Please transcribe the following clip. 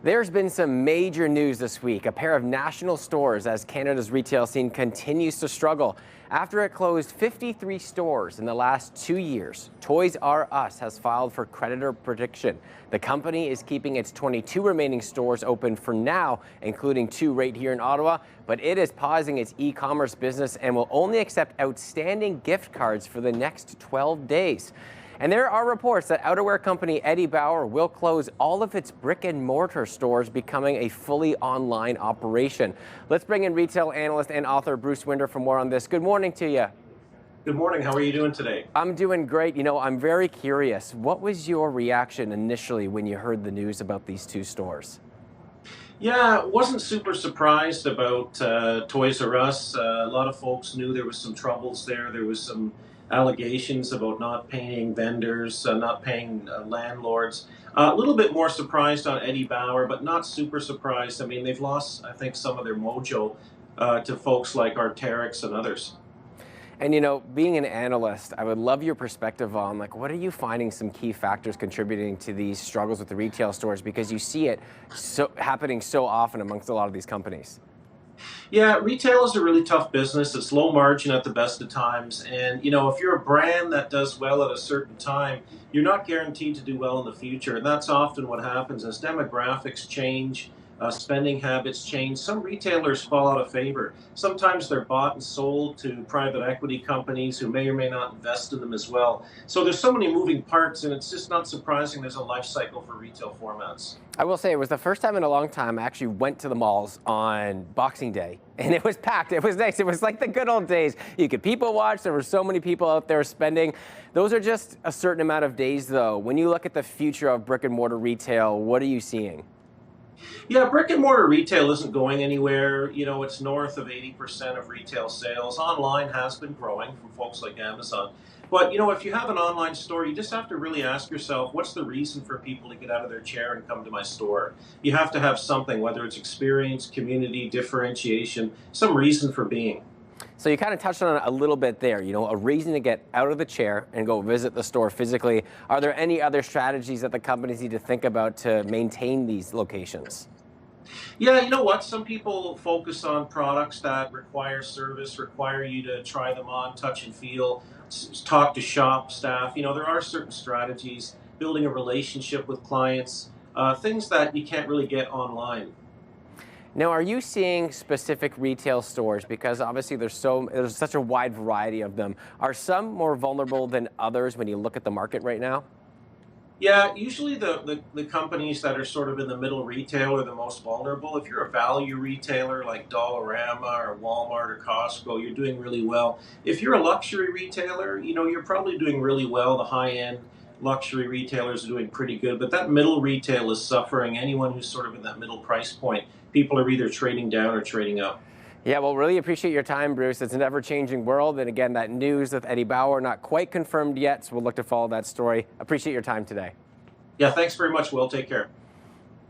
There's been some major news this week. A pair of national stores as Canada's retail scene continues to struggle. After it closed 53 stores in the last 2 years, Toys R Us has filed for creditor protection. The company is keeping its 22 remaining stores open for now, including 2 right here in Ottawa, but it is pausing its e-commerce business and will only accept outstanding gift cards for the next 12 days. And there are reports that outerwear company Eddie Bauer will close all of its brick and mortar stores, becoming a fully online operation. Let's bring in retail analyst and author Bruce Winder for more on this. Good morning to you. Good morning. How are you doing today? I'm doing great. I'm very curious. What was your reaction initially when you heard the news about these 2 stores? Yeah, wasn't super surprised about Toys R Us. A lot of folks knew there was some troubles there. There was some allegations about not paying vendors, not paying landlords. A little bit more surprised on Eddie Bauer, but not super surprised. I mean, they've lost, I think, some of their mojo to folks like Arc'teryx and others. And being an analyst, I would love your perspective on what are you finding some key factors contributing to these struggles with the retail stores, because you see it happening so often amongst a lot of these companies. Yeah, retail is a really tough business. It's low margin at the best of times. And, if you're a brand that does well at a certain time, you're not guaranteed to do well in the future. And that's often what happens as demographics change, spending habits change. Some retailers fall out of favor. Sometimes they're bought and sold to private equity companies who may or may not invest in them as well. So there's so many moving parts, and it's just not surprising there's a life cycle for retail formats. I will say it was the first time in a long time I actually went to the malls on Boxing Day, and it was packed. It was nice. It was like the good old days. You could people watch. There were so many people out there spending. Those are just a certain amount of days, though. When you look at the future of brick and mortar retail, what are you seeing? Yeah, brick and mortar retail isn't going anywhere. It's north of 80% of retail sales. Online has been growing from folks like Amazon. But, if you have an online store, you just have to really ask yourself, what's the reason for people to get out of their chair and come to my store? You have to have something, whether it's experience, community, differentiation, some reason for being. So you kind of touched on it a little bit there, a reason to get out of the chair and go visit the store physically. Are there any other strategies that the companies need to think about to maintain these locations? Yeah, you know what? Some people focus on products that require service, require you to try them on, touch and feel, talk to shop staff. There are certain strategies, building a relationship with clients, things that you can't really get online. Now, are you seeing specific retail stores, because obviously there's such a wide variety of them, are some more vulnerable than others when you look at the market right now? Yeah, usually the companies that are sort of in the middle retail are the most vulnerable. If you're a value retailer like Dollarama or Walmart or Costco, you're doing really well. If you're a luxury retailer, you're probably doing really well. The high-end luxury retailers are doing pretty good, but that middle retail is suffering. Anyone who's sort of in that middle price point, people are either trading down or trading up. Yeah, well, really appreciate your time, Bruce. It's an ever-changing world. And again, that news with Eddie Bauer, not quite confirmed yet, so we'll look to follow that story. Appreciate your time today. Yeah, thanks very much, Will. Take care.